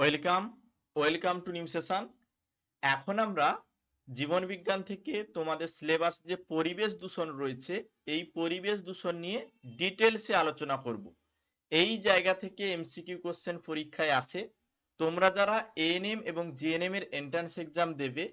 Welcome welcome to new session. এখন আমরা জীবন বিজ্ঞান থেকে তোমাদের সিলেবাস যে পরিবেশ দূষণ রয়েছে এই পরিবেশ দূষণ নিয়ে ডিটেলসে আলোচনা করব। এই জায়গা থেকে এমসিকিউ কোশ্চেন পরীক্ষায় আসে। তোমরা যারা এএনএম এবং জিএনএম এর এন্ট্রান্স এক্সাম দেবে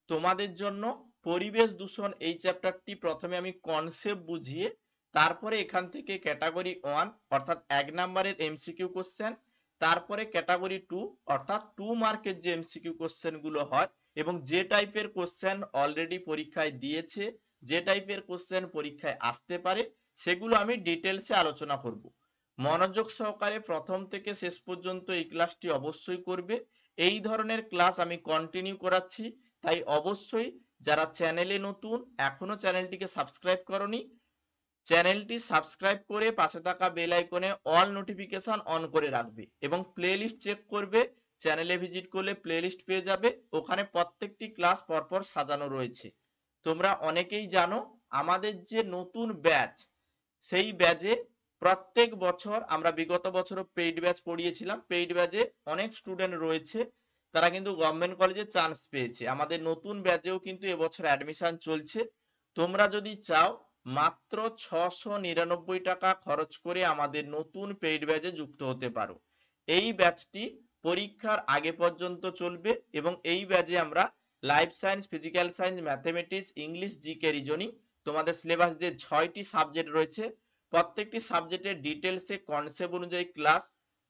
তোমাদের জন্য পরিবেশ দূষণ এই চ্যাপ্টারটি প্রথমে আমি কনসেপ্ট বুঝিয়ে তারপরে এখান থেকে ক্যাটাগরি 1 অর্থাৎ 1 নম্বরের এমসিকিউ কোশ্চেন, তারপরে ক্যাটাগরি 2 অর্থাৎ 2 মার্কের যে এমসিকিউ কোশ্চেন গুলো হয় এবং যে টাইপের কোশ্চেন অলরেডি পরীক্ষায় দিয়েছে, যে টাইপের কোশ্চেন পরীক্ষায় আসতে পারে সেগুলো আমি ডিটেলসে আলোচনা করব। মনোযোগ সহকারে প্রথম থেকে শেষ পর্যন্ত এই ক্লাসটি অবশ্যই করবে। এই ধরনের ক্লাস আমি কন্টিনিউ করাচ্ছি, তাই অবশ্যই যারা চ্যানেলে নতুন এখনো চ্যানেলটিকে সাবস্ক্রাইব করনি চ্যানেলটি সাবস্ক্রাইব করে পাশে থাকা বেল আইকনে অল নোটিফিকেশন অন করে রাখবে এবং প্লেলিস্ট চেক করবে। চ্যানেলে ভিজিট করলে প্লেলিস্ট পেয়ে যাবে, ওখানে প্রত্যেকটি ক্লাস পরপর সাজানো রয়েছে। তোমরা অনেকেই জানো আমাদের যে নতুন ব্যাচ সেই ব্যাচে প্রত্যেক বছর আমরা বিগত বছরও পেইড ব্যাচ পড়িয়েছিলাম, পেইড ব্যাচে অনেক স্টুডেন্ট রয়েছে তারা কিন্তু গভর্নমেন্ট কলেজে চান্স পেয়েছে। আমাদের নতুন ব্যাচেও কিন্তু এবছর অ্যাডমিশন চলছে। তোমরা যদি চাও মাত্র 699 টাকা খরচ করে আমাদের নতুন পেইড ব্যাচে যুক্ত হতে পারো। এই ব্যাচটি পরীক্ষার আগে পর্যন্ত চলবে এবং এই ব্যাচে আমরা life science, physical science, mathematics, English, GK, reasoning তোমাদের সিলেবাস যে 6টি সাবজেক্ট রয়েছে প্রত্যেকটি সাবজেক্টের ডিটেলসে কনসেপ্ট অনুযায়ী class,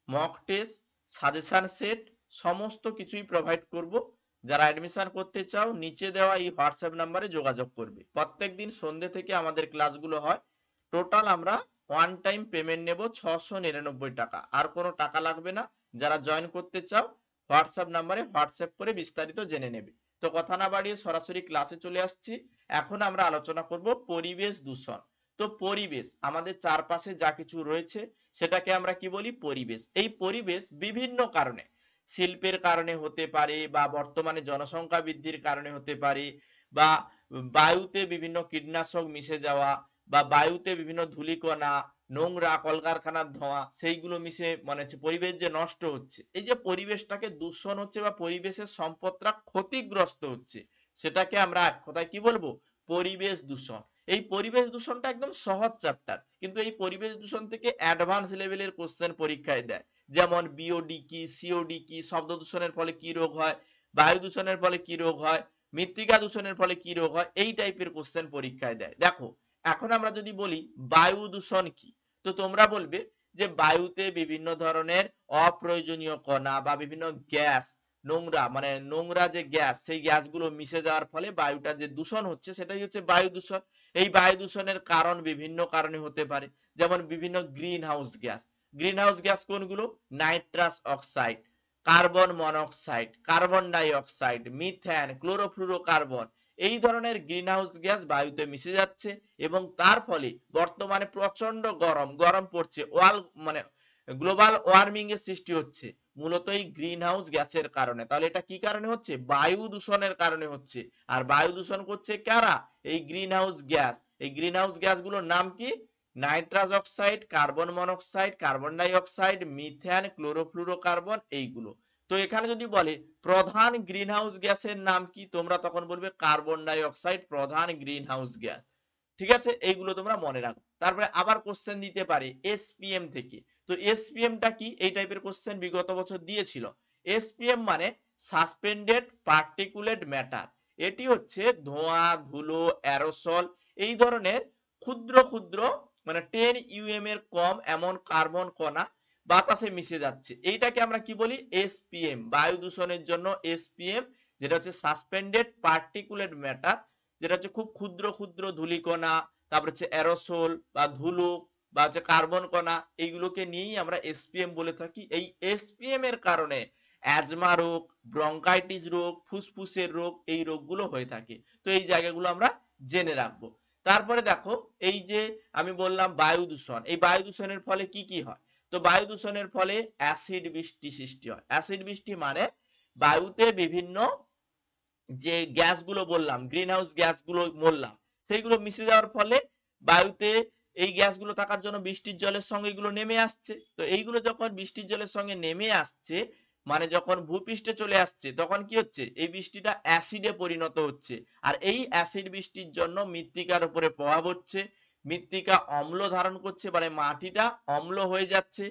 mock test, suggestion set সমস্ত কিছুই প্রোভাইড করব। যারা অ্যাডমিশন করতে চাও নিচে দেওয়া এই হোয়াটসঅ্যাপ নাম্বারে যোগাযোগ করবে। প্রত্যেকদিন সন্ধ্যে থেকে আমাদের ক্লাসগুলো হয়। টোটাল আমরা ওয়ান টাইম পেমেন্ট নেব 699 টাকা, আর কোনো টাকা লাগবে না। যারা জয়েন করতে চাও হোয়াটসঅ্যাপ নাম্বারে হোয়াটসঅ্যাপ করে বিস্তারিত জেনে নেবে। তো কথা না বাড়িয়ে সরাসরি ক্লাসে চলে আসছি। এখন আমরা আলোচনা করব পরিবেশ দূষণ। তো পরিবেশ আমাদের চারপাশে যা কিছু রয়েছে সেটাকে আমরা কি বলি? পরিবেশ। এই পরিবেশ বিভিন্ন কারণে, শিল্পের কারণে হতে পারে বা বর্তমানে জনসংখ্যা বৃদ্ধির কারণে হতে পারে বা বায়ুতে বিভিন্ন কীটনাশক মিশে যাওয়া বা বায়ুতে বিভিন্ন ধূলিকণা, নোংরা, কলকারখানার ধোঁয়া সেইগুলো মিশে মানে হচ্ছে পরিবেশ যে নষ্ট হচ্ছে, এই যে পরিবেশটাকে দূষণ হচ্ছে বা পরিবেশের সম্পদটা ক্ষতিগ্রস্ত হচ্ছে সেটাকে আমরা এক কথায় কি বলবো? পরিবেশ দূষণ। এই পরিবেশ দূষণটা একদম সহজ চ্যাপ্টার, কিন্তু এই পরিবেশ দূষণ থেকে অ্যাডভান্স লেভেলের কোশ্চেন পরীক্ষায় দেয়। যেমন বিওডি কি, সিওডি কি, শব্দ দূষণের ফলে কি রোগ হয়, বায়ু দূষণের ফলে কি রোগ হয়, মৃত্তিকা দূষণের ফলে কি রোগ হয়, এই টাইপের কোশ্চেন পরীক্ষায় দেয়। দেখো এখন আমরা যদি বলি বায়ু দূষণ কি, তো তোমরা বলবে যে বায়ুতে বিভিন্ন ধরনের অপ্রয়োজনীয় কণা বা বিভিন্ন গ্যাস, নোংরা মানে নোংরা যে গ্যাস সেই গ্যাসগুলো মিশে যাওয়ার ফলে বায়ুটা যে দূষণ হচ্ছে সেটাই হচ্ছে বায়ু দূষণ। এই বায়ু দূষণের কারণ বিভিন্ন কারণে হতে পারে, যেমন বিভিন্ন green house gas. Green house gas কোনগুলো? Nitrous oxide, carbon monoxide, carbon dioxide, methane, chlorofluorocarbon, এই ধরনের গ্রিন হাউস গ্যাস বায়ুতে মিশে যাচ্ছে এবং তার ফলে বর্তমানে প্রচন্ড গরম পড়ছে, মানে গ্লোবাল ওয়ার্মিং এর সৃষ্টি হচ্ছে মূলত এই গ্রিন হাউস গ্যাসের কারণে। তাহলে এটা কি কারণে হচ্ছে? বায়ু দূষণের কারণে হচ্ছে। আর বায়ু দূষণ করছে কারা? এই গ্রিন হাউস গ্যাস। এই গ্রিন হাউস গ্যাসগুলোর নাম কি? Nitrous oxide, carbon monoxide, carbon dioxide, methane, chlorofluorocarbon, এইগুলো। তো এখানে যদি বলে প্রধান গ্রিন হাউস গ্যাসের নাম কি, তোমরা তখন বলবে কার্বন ডাই অক্সাইড প্রধান গ্রিন হাউস গ্যাস। ঠিক আছে, এইগুলো তোমরা মনে রাখো। তারপরে আবার কোশ্চেন দিতে পারে এসপিএম থেকে। তো এসপিএমটা কি? এই টাইপের কোশ্চেন বিগত বছর দিয়েছিল। এসপিএম মানে সাসপেন্ডেড পার্টিকুলেট ম্যাটার। এটি হচ্ছে ধোঁয়া, ধুলো, অ্যারোসল এই ধরনের ক্ষুদ্র ক্ষুদ্র মানে 10 ইউএম এর কম এমন কার্বন কণা বাতাসে মিশে যাচ্ছে, এইটাকে আমরা কি বলি? এসপিএম। বায়ু দূষণের জন্য এসপিএম, যেটা হচ্ছে সাসপেন্ডেড পার্টিকুলেট ম্যাটার, যেটা হচ্ছে খুব ক্ষুদ্র ক্ষুদ্র ধূলিকণা, তারপর হচ্ছে অ্যারোসোল বা ধুলো বা হচ্ছে কার্বন কণা, এইগুলোকে নিয়েই আমরা এসপিএম বলে থাকি। এই এসপিএম এর কারণে অ্যাজমা রোগ, ব্রঙ্কাইটিস রোগ, ফুসফুসের রোগ, এই রোগগুলো হয়ে থাকে। তো এই জায়গাগুলো আমরা জেনে রাখবো। তারপরে দেখো এই যে আমি বললাম বায়ু দূষণ, এই বায়ু দূষণের ফলে কি কি হয়? তো বায়ু দূষণের ফলে অ্যাসিড বৃষ্টি সৃষ্টি হয়। অ্যাসিড বৃষ্টি মানে বায়ুতে বিভিন্ন যে গ্যাসগুলো বললাম, গ্রিন হাউস গ্যাসগুলো বললাম, সেইগুলো মিশে যাওয়ার ফলে বায়ুতে এই গ্যাসগুলো থাকার জন্য বৃষ্টির জলের সঙ্গে এগুলো নেমে আসছে। তো এইগুলো যখন বৃষ্টির জলের সঙ্গে নেমে আসছে মানে যখন ভূপৃষ্ঠে চলে আসছে তখন কি হচ্ছে, এই বৃষ্টিটা অ্যাসিডে পরিণত হচ্ছে। আর এই অ্যাসিড বৃষ্টির জন্য মৃত্তিকার উপরে প্রভাব হচ্ছে, মৃত্তিকা অম্ল ধারণ করছে, মানে মাটিটা অম্ল হয়ে যাচ্ছে,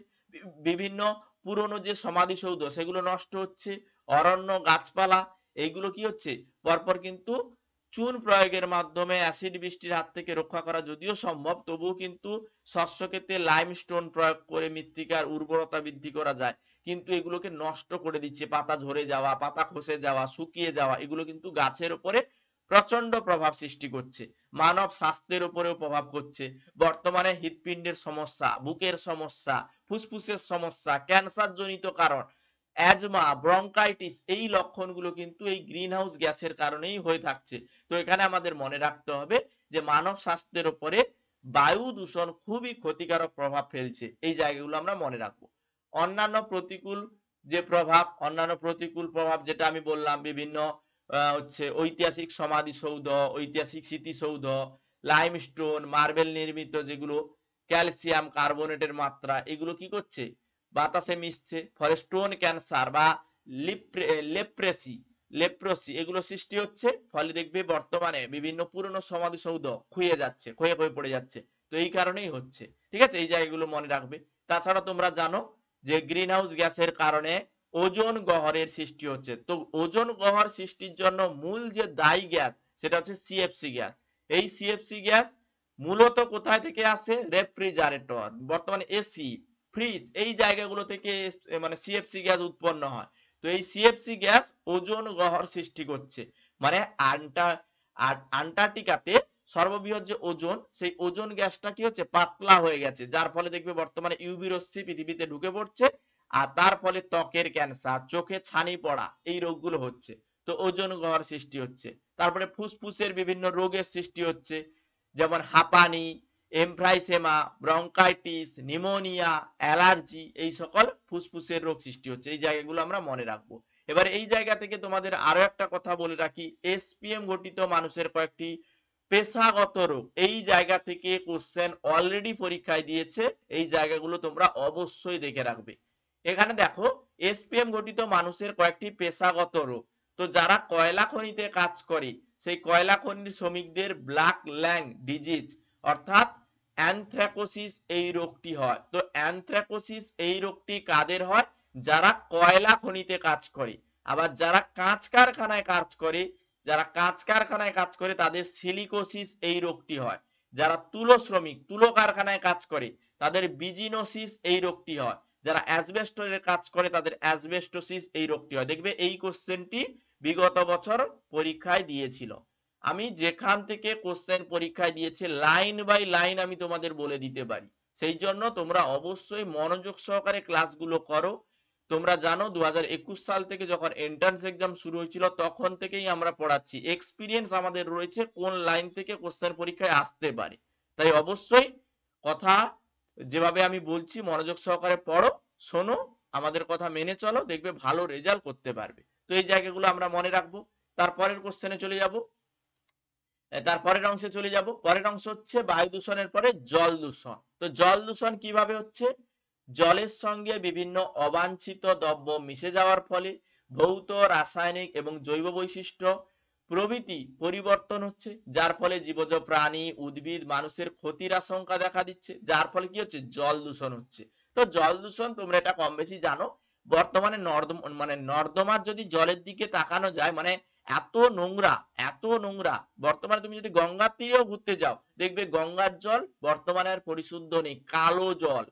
বিভিন্ন পুরনো যে সমাধিসৌধ সেগুলো নষ্ট হচ্ছে, অরণ্য গাছপালা এইগুলো কি হচ্ছে পরপর কিন্তু চুন প্রয়োগের মাধ্যমে অ্যাসিড বৃষ্টির হাত থেকে রক্ষা করা যদিও সম্ভব, তবুও কিন্তু শস্য ক্ষেত্রে লাইমস্টোন প্রয়োগ করে মৃত্তিকার উর্বরতা বৃদ্ধি করা যায়, কিন্তু এগুলোকে নষ্ট করে দিচ্ছে। পাতা ঝরে যাওয়া, পাতা খসে যাওয়া, শুকিয়ে যাওয়া, এগুলো কিন্তু গাছের উপরে প্রচন্ড প্রভাব সৃষ্টি করছে, মানব স্বাস্থ্যের উপরেও প্রভাব করছে। বর্তমানে হৃৎপিণ্ডের সমস্যা, বুকের সমস্যা, ফুসফুসের সমস্যা, ক্যান্সার জনিত কারণ, অ্যাজমা, ব্রঙ্কাইটিস, এই লক্ষণগুলো কিন্তু এই গ্রিন হাউস গ্যাসের কারণেই হয়ে থাকছে। তো এখানে আমাদের মনে রাখতে হবে যে মানব স্বাস্থ্যের উপরে বায়ু দূষণ খুবই ক্ষতিকারক প্রভাব ফেলছে, এই জায়গাগুলো আমরা মনে রাখবো। অন্যান্য প্রতিকূল যে প্রভাব, অন্যান্য প্রতিকূল প্রভাব যেটা আমি বললাম, বিভিন্ন হচ্ছে ঐতিহাসিক সমাধিসৌধ, ঐতিহাসিক স্মৃতিসৌধ, লাইমস্টোন, মার্বেল নির্মিত যেগুলো, ক্যালসিয়াম কার্বনেটের মাত্রা এগুলো কি করছে বাতাসে মিশছে, ফলে স্টোন ক্যান্সার বা লেপ্রোসি এগুলো সৃষ্টি হচ্ছে। ফলে দেখবে বর্তমানে বিভিন্ন পুরনো সমাধিসৌধ ক্ষয়ে যাচ্ছে, ক্ষয়ে ক্ষয়ে পড়ে যাচ্ছে। তো এই কারণেই হচ্ছে, ঠিক আছে, এই জায়গাগুলো মনে রাখবে। তাছাড়া তোমরা জানো যে গ্রিন হাউস গ্যাসের কারণে ওজোন গহ্বরের সৃষ্টি হচ্ছে। তো ওজোন গহ্বর সৃষ্টির জন্য মূল যে দায়ী গ্যাস সেটা হচ্ছে সিএফসি গ্যাস। এই সিএফসি গ্যাস মূলত কোথায় থেকে আসে, রেফ্রিজারেটর, বর্তমানে এসি, ফ্রিজ, এই জায়গাগুলো থেকে মানে সিএফসি গ্যাস উৎপন্ন হয়। তো এই সিএফসি গ্যাস ওজোন গহ্বর সৃষ্টি করছে, মানে আন্টার্কটিকাতে সর্ববৃহৎ যে ওজোন, সেই ওজোন গ্যাসটা কি হচ্ছে পাতলা হয়ে গেছে, যার ফলে দেখবে বর্তমানে ইউভি রশ্মি পৃথিবীতে ঢুকে পড়ছে, আর তার ফলে ত্বকের ক্যান্সার, চোখে ছানি পড়া, এই রোগগুলো হচ্ছে। তো ওজোন গহ্বর সৃষ্টি হচ্ছে। তারপরে ফুসফুসের বিভিন্ন রোগের সৃষ্টি হচ্ছে, যেমন হাঁপানি, এমফ্রাইসেমা, ব্রঙ্কাইটিস, নিউমোনিয়া, অ্যালার্জি, এই সকল ফুসফুসের রোগ সৃষ্টি হচ্ছে। এই জায়গাগুলো আমরা মনে রাখবো। এবার এই জায়গা থেকে তোমাদের আরো একটা কথা বলে রাখি, এসপিএম ঘটিত মানুষের কয়েকটি পেশাগত রোগ, এই জায়গা থেকে কোশ্চেন অলরেডি পরীক্ষায় দিয়েছে, এই জায়গাগুলো তোমরা অবশ্যই দেখে রাখবে। এখানে দেখো এসপিএম ঘটিত মানুষের কয়েকটি পেশাগত রোগ। তো যারা কয়লা খনিতে কাজ করে, সেই কয়লা খনির শ্রমিকদের ব্ল্যাক ল্যাং ডিজিজ অর্থাৎ অ্যানথ্রাকোসিস এই রোগটি হয়। তো অ্যানথ্রাকোসিস এই রোগটি কাদের হয়, যারা কয়লা খনিতে কাজ করে। আবার যারা কাঁচ কারখানায় কাজ করে, যারা কাঁচ কারখানায় কাজ করে তাদের সিলিকোসিস এই রোগটি হয়। যারা তুলো শ্রমিক, তুলো কারখানায় কাজ করে, তাদের বিজিনোসিস এই রোগটি হয়। যারা অ্যাসবেস্টসের কাজ করে তাদের অ্যাসবেস্টোসিস এই রোগটি হয়। দেখবে এই কোশ্চেনটি বিগত বছর পরীক্ষায় দিয়েছিল। আমি যেখান থেকে কোশ্চেন পরীক্ষায় দিয়েছে লাইন বাই লাইন আমি তোমাদের বলে দিতে পারি, সেই জন্য তোমরা অবশ্যই মনোযোগ সহকারে ক্লাসগুলো করো। তোমরা জানো 2021 সাল থেকে যখন এন্ট্রান্স এক্সাম শুরু হয়েছিল তখন থেকেই আমরা পড়াচ্ছি, এক্সপিরিয়েন্স আমাদের রয়েছে কোন লাইন থেকে কোশ্চেন পরীক্ষায় আসতে পারে। তাই অবশ্যই কথা যেভাবে আমি বলছি মনোযোগ সহকারে পড়ো, শোনো, আমাদের কথা মেনে চলো, দেখবে ভালো রেজাল্ট করতে পারবে। তো এই জায়গাগুলো আমরা মনে রাখবো। তারপরের কোশ্চেনে চলে যাব। তারপরের অংশে চলে যাব। পরের অংশ হচ্ছে বায়ু দূষণের পরে জল দূষণ। তো জল দূষণ কিভাবে হচ্ছে, জলের সঙ্গে বিভিন্ন অবাঞ্ছিত দ্রব্য মিশে যাওয়ার ফলে ভৌত, রাসায়নিক এবং জৈব বৈশিষ্ট্য প্রভৃতি পরিবর্তন হচ্ছে, যার ফলে জীবজ প্রাণী, উদ্ভিদ, মানুষের ক্ষতির আশঙ্কা দেখা দিচ্ছে, যার ফলে কি হচ্ছে জল দূষণ হচ্ছে। তো জল দূষণ তোমরা এটা কম বেশি জানো। বর্তমানে নর্দমার যদি জলের দিকে তাকানো যায়, মানে এত নোংরা, এত নোংরা। বর্তমানে তুমি যদি গঙ্গার তীরেও ঘুরতে যাও দেখবে গঙ্গার জল বর্তমানে আর পরিশুদ্ধ নেই, কালো জল।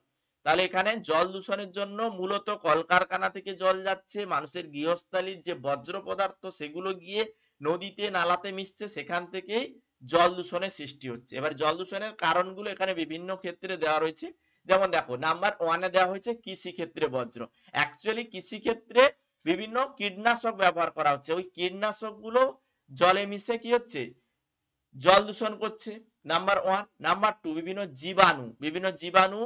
তাহলে এখানে জল দূষণের জন্য মূলত কলকারখানা থেকে জল যাচ্ছে, মানুষের গৃহস্থালির যে বর্জ্য পদার্থ সেগুলো গিয়ে নদীতে নালাতে মিশছে, সেখান থেকেই জল দূষণের সৃষ্টি হচ্ছে। এবার জল দূষণের কারণগুলো এখানে বিভিন্ন ক্ষেত্রে দেওয়া রয়েছে। যেমন দেখো নাম্বার 1 এ দেওয়া হয়েছে কৃষি ক্ষেত্রে বর্জ্য। অ্যাকচুয়ালি কৃষি ক্ষেত্রে বিভিন্ন কীটনাশক ব্যবহার করা হচ্ছে, ওই কীটনাশক গুলো জলে মিশে কি হচ্ছে জল দূষণ করছে, নাম্বার 1। নাম্বার 2, বিভিন্ন জীবাণু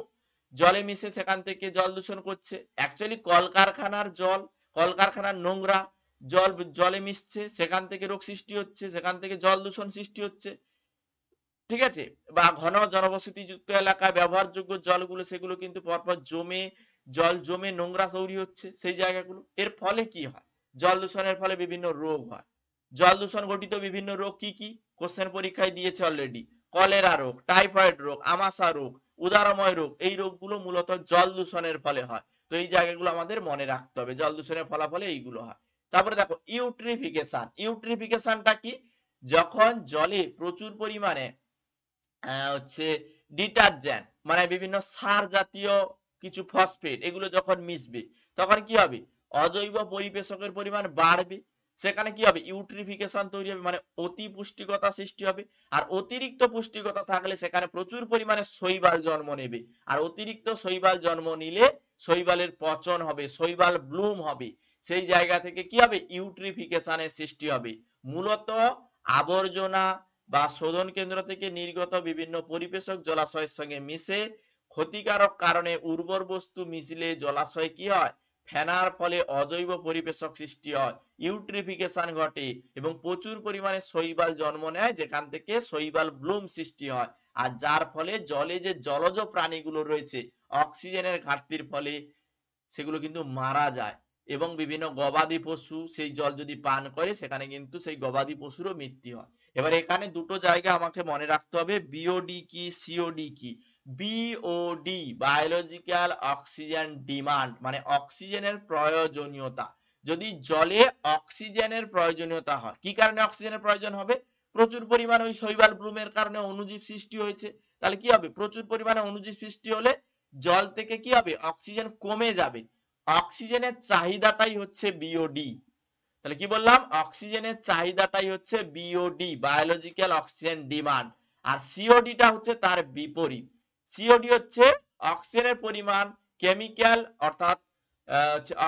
জলে মিশে সেখান থেকে জল দূষণ করছে। অ্যাকচুয়ালি কলকারখানার জল, কলকারখানার নোংরা জলে মিশছে, সেখান থেকে রোগ সৃষ্টি হচ্ছে, সেখান থেকে জল দূষণ সৃষ্টি হচ্ছে, ঠিক আছে। বা ঘন জনবসতিযুক্ত এলাকায় ব্যবহারযোগ্য জলগুলো সেগুলো কিন্তু পরপর জমে জল জমে নোংরা তৈরি হচ্ছে সেই জায়গাগুলো। এর ফলে কি হয়? জল দূষণের ফলে বিভিন্ন রোগ হয়। জল দূষণ ঘটিত বিভিন্ন রোগ কি কি? কোশ্চেন পরীক্ষায় দিয়েছে অলরেডি। কলেরা রোগ, টাইফয়েড রোগ, আমাশা রোগ, উদারময় রোগ, এই রোগগুলো মূলত জল দূষণের ফলে হয়। তো এই জায়গাগুলো আমাদের মনে রাখতে হবে, জল দূষণের ফলাফলে এইগুলো হয়। তারপরে দেখো ইউট্রিফিকেশন। ইউট্রিফিকেশনটা কি? যখন জলে প্রচুর পরিমাণে হচ্ছে ডিটারজেন্ট মানে বিভিন্ন সার জাতীয় কিছু ফসফেট এগুলো যখন মিশবে তখন কি হবে? অজৈব পরিবেশকের পরিমাণ বাড়বে। সেখানে কি হবে? ইউট্রিফিকেশন তৈরি হবে, মানে অতি পুষ্টিকতা সৃষ্টি হবে। আর অতিরিক্ত পুষ্টিকতা থাকলে সেখানে প্রচুর পরিমাণে শৈবাল জন্ম নেবে। আর অতিরিক্ত শৈবাল জন্ম নিলে শৈবালের পচন হবে, শৈবাল ব্লুম হবে। সেই জায়গা থেকে কি হবে? ইউট্রিফিকেশনের সৃষ্টি হবে। মূলত আবর্জনা বা শোধন কেন্দ্র থেকে নির্গত বিভিন্ন পরিবেশক জলাশয়ের সঙ্গে মিশে ক্ষতিকারক কারণে উর্বর বস্তু মিশলে জলাশয় কি হয়? ফেনার ফলে অজৈব পরিবেশক সৃষ্টি হয়, ইউট্রিফিকেশন ঘটে এবং প্রচুর পরিমাণে শৈবাল জন্ম নেয়, যেখান থেকে শৈবাল ব্লুম সৃষ্টি হয়। আর যার ফলে জলে যে জলজ প্রাণীগুলো রয়েছে অক্সিজেনের ঘাটতির ফলে সেগুলো কিন্তু মারা যায় এবং বিভিন্ন গবাদি পশু সেই জল যদি পান করে সেখানে কিন্তু সেই গবাদি পশুরও মৃত্যু হয়। এবার এখানে দুটো জায়গা আমাকে মনে রাখতে হবে, বিওডি কি সিওডি কি। বিওডি বায়োলজিক্যাল অক্সিজেন ডিমান্ড, মানে অক্সিজেনের প্রয়োজনীয়তা। যদি জলে অক্সিজেনের প্রয়োজনীয়তা হয়, কি কারণে অক্সিজেনের প্রয়োজন হবে? প্রচুর পরিমাণে ওই শৈবাল ব্লুমের কারণে অণুজীব সৃষ্টি হয়েছে। তাহলে কি হবে? প্রচুর পরিমাণে অণুজীব সৃষ্টি হলে জল থেকে কি হবে? অক্সিজেন কমে যাবে। অক্সিজেনের চাহিদাটাই হচ্ছে বিওডি। তাহলে কি বললাম? অক্সিজেনের চাহিদাটাই হচ্ছে বিওডি বায়োলজিক্যাল অক্সিজেন ডিমান্ড। আর সিওডিটা হচ্ছে তার বিপরীত। সিওডি হচ্ছে অক্সিজেনের পরিমাণ কেমিক্যাল, অর্থাৎ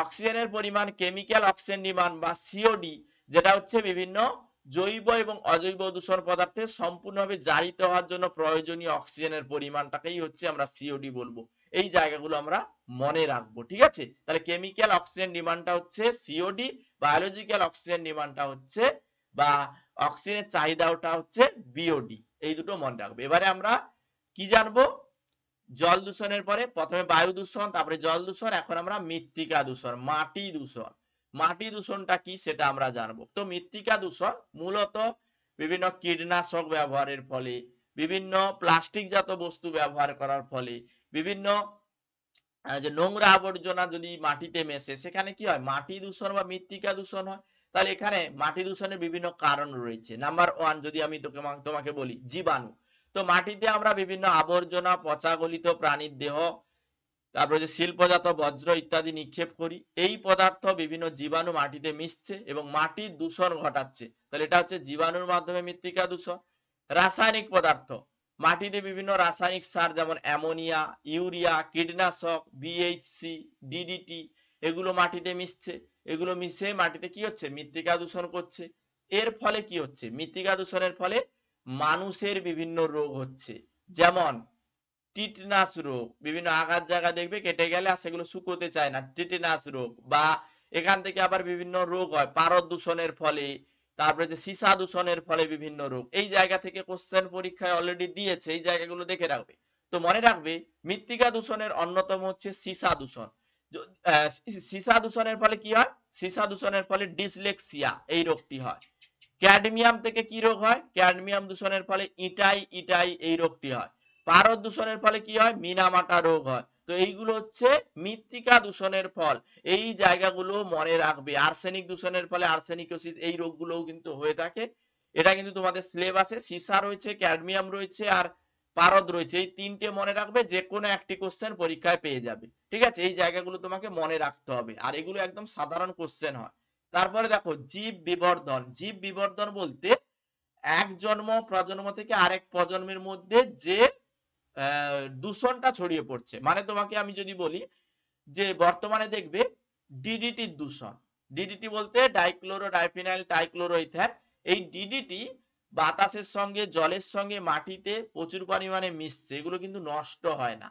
অক্সিজেনের পরিমাণ কেমিক্যাল অক্সিজেন ডিমান্ড বা সিওডি, যেটা হচ্ছে বিভিন্ন জৈব এবং অজৈব দূষণ পদার্থে সম্পূর্ণভাবে জারিত হওয়ার জন্য প্রয়োজনীয় অক্সিজেনের পরিমাণটাকেই হচ্ছে আমরা সিওডি বলবো। এই জায়গাগুলো আমরা মনে রাখবো, ঠিক আছে? তাহলে কেমিক্যাল অক্সিজেন ডিমান্ডটা হচ্ছে সিওডি, বায়োলজিক্যাল অক্সিজেন ডিমান্ডটা হচ্ছে বা অক্সিজেনের চাহিদাটা হচ্ছে বিওডি। এই দুটো মনে রাখবে। এবারে আমরা কি জানবো? জল দূষণের পরে প্রথমে বায়ু দূষণ, তারপরে জল দূষণ, এখন আমরা মৃত্তিকা দূষণ, মাটি দূষণ। মাটি দূষণটা কি সেটা আমরা জানবো। তো মৃত্তিকা দূষণ মূলত বিভিন্ন কীটনাশক ব্যবহারের ফলে, বিভিন্ন প্লাস্টিক জাত বস্তু ব্যবহার করার ফলে, বিভিন্ন যে নোংরা আবর্জনা যদি মাটিতে মেশে সেখানে কি হয়? মাটি দূষণ বা মৃত্তিকা দূষণ হয়। তাহলে এখানে মাটি দূষণের বিভিন্ন কারণ রয়েছে। নাম্বার 1 যদি আমি তোমাকে বলি, জীবাণু। তো মাটিতে আমরা বিভিন্ন আবর্জনা, পচা গলিত প্রাণীর দেহ, তারপরে যে শিল্পজাত বজ্র ইত্যাদি নিক্ষেপ করি। এই পদার্থ বিভিন্ন জীবাণু মাটিতে মিশছে এবং মাটির দূষণ ঘটাচ্ছে। তাহলে এটা হচ্ছে জীবাণুর মাধ্যমে মৃত্তিকা দূষণ। রাসায়নিক পদার্থ, মাটিতে বিভিন্ন রাসায়নিক সার যেমন অ্যামোনিয়া, ইউরিয়া, কীটনাশক, বিএইচসি, ডিডিটি, এগুলো মাটিতে মিশছে। এগুলো মিশে মাটিতে কি হচ্ছে? মৃত্তিকা দূষণ করছে। এর ফলে কি হচ্ছে? মৃত্তিকা দূষণের ফলে মানুষের বিভিন্ন রোগ হচ্ছে, যেমন টিটনাস রোগ। বিভিন্ন আঘাত জায়গা দেখবে কেটে গেলে আর সেগুলো শুকোতে চায় না, টিটনাস রোগ। বা এখান থেকে আবার বিভিন্ন রোগ হয় পারদ দূষণের ফলে, তারপরে যে সীসা দূষণের ফলে বিভিন্ন রোগ। এই জায়গা থেকে কোশ্চেন পরীক্ষায় অলরেডি দিয়েছে, এই জায়গাগুলো দেখে রাখবে। তো মনে রাখবে মৃত্তিকা দূষণের অন্যতম হচ্ছে সীসা দূষণ। সীসা দূষণের ফলে কি হয়? সীসা দূষণের ফলে ডিসলেক্সিয়া এই রোগটি হয়। ক্যাডমিয়াম থেকে কি রোগ হয়? ক্যাডমিয়াম দূষণের ফলে ইটাই ইটাই এই রোগটি হয়। পারদ দূষণের ফলে কি হয়? মিনামাটা রোগ হয়। তো এইগুলো হচ্ছে মৃত্তিকা দূষণের ফল। এই জায়গাগুলো মনে রাখবে। আর্সেনিক দূষণের ফলে আর্সেনিকোসিস এই রোগগুলোও কিন্তু হয়ে থাকে। এটা কিন্তু তোমাদের সিলেবাসে সীসা রয়েছে, ক্যাডমিয়াম রয়েছে আর পারদ রয়েছে। এই তিনটে মনে রাখবে, যে কোনো একটি কোশ্চেন পরীক্ষায় পেয়ে যাবে, ঠিক আছে? এই জায়গাগুলো তোমাকে মনে রাখতে হবে আর এগুলো একদম সাধারণ কোশ্চেন হয়। তারপরে দেখো জীব বিবর্ধন। জীব বিবর্ধন বলতে এক জন্ম প্রজন্ম থেকে আরেক প্রজন্মের মধ্যে যে দূষণটা ছড়িয়ে পড়ছে। মানে তোমাকে আমি যদি বলি যে বর্তমানে দেখবে ডিডিটির দূষণ। ডিডিটি বলতে ডাইক্লোরো ডাইফিনাইল ট্রাইক্লোরোইথেন। এই ডিডিটি বাতাসের সঙ্গে, জলের সঙ্গে, মাটিতে প্রচুর পরিমাণে মিশছে। এগুলো কিন্তু নষ্ট হয় না।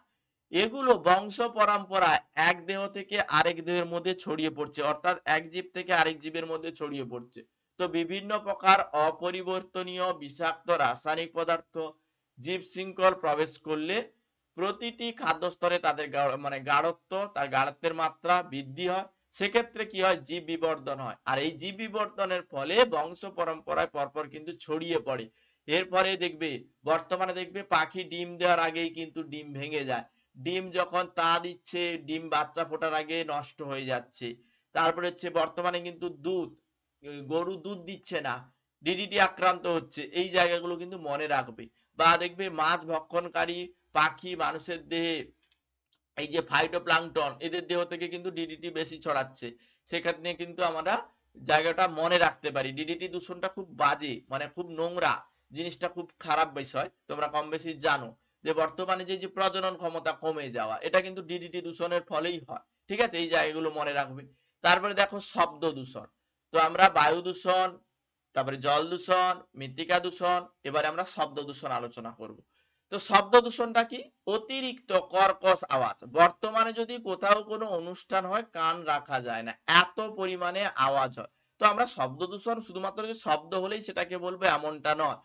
এগুলো বংশ পরম্পরায় এক দেহ থেকে আরেক দেহের মধ্যে ছড়িয়ে পড়ছে, অর্থাৎ এক জীব থেকে আরেক জীবের মধ্যে ছড়িয়ে পড়ছে। তো বিভিন্ন প্রকার অপরিবর্তনীয় বিষাক্ত রাসায়নিক পদার্থ জীব শৃঙ্খল প্রবেশ করলে প্রতিটি খাদ্য স্তরে তাদের মানে গাঢ়ত্ব, তার গাঢ়ত্বের মাত্রা বৃদ্ধি হয়। সেক্ষেত্রে কি হয়, জীব বিবর্ধন হয়। আর এই জীব বিবর্ধনের ফলে বংশ পরম্পরায় পরপর কিন্তু ছড়িয়ে পড়ে। এরপরে দেখবে বর্তমানে দেখবে পাখি ডিম দেওয়ার আগেই কিন্তু ডিম ভেঙে যায়। ডিম যখন তা দিচ্ছে, ডিম বাচ্চা ফোটার আগে নষ্ট হয়ে যাচ্ছে। তারপরে হচ্ছে বর্তমানে কিন্তু দুধ, গরু দুধ দিচ্ছে না, ডিডিটি আক্রান্ত হচ্ছে। এই জায়গাগুলো কিন্তু মনে রাখবে। বা দেখবে মাছ ভক্ষণকারী পাখি মানুষের দেহে এই যে ফাইটোপ্লাঙ্কটন, এদের দেহ থেকে কিন্তু ডিডিটি বেশি ছড়াচ্ছে। সেখানে কিন্তু আমরা জায়গাটা মনে রাখতে পারি। ডিডিটি দূষণটা খুব বাজে, মানে খুব নোংরা জিনিসটা, খুব খারাপ বিষয়। তোমরা কম বেশি জানো যে বর্তমানে যে প্রজনন ক্ষমতা কমে যাওয়া, এটা কিন্তু ডিডিটি দূষণের ফলেই হয়। ঠিক আছে, এই জায়গাগুলো মনে রাখবে। তারপরে দেখো শব্দ দূষণ। তো আমরা বায়ু দূষণ, তারপরে জল দূষণ, মৃত্তিকা দূষণ, এবারে আমরা শব্দ দূষণ আলোচনা করব। তো শব্দ দূষণটা কি? অতিরিক্ত কর্কশ আওয়াজ। বর্তমানে যদি কোথাও কোনো অনুষ্ঠান হয়, কান রাখা যায় না, এত পরিমাণে আওয়াজ হয়। তো আমরা শব্দ দূষণ শুধুমাত্র যে শব্দ হলেই সেটাকে বলবো এমনটা নয়।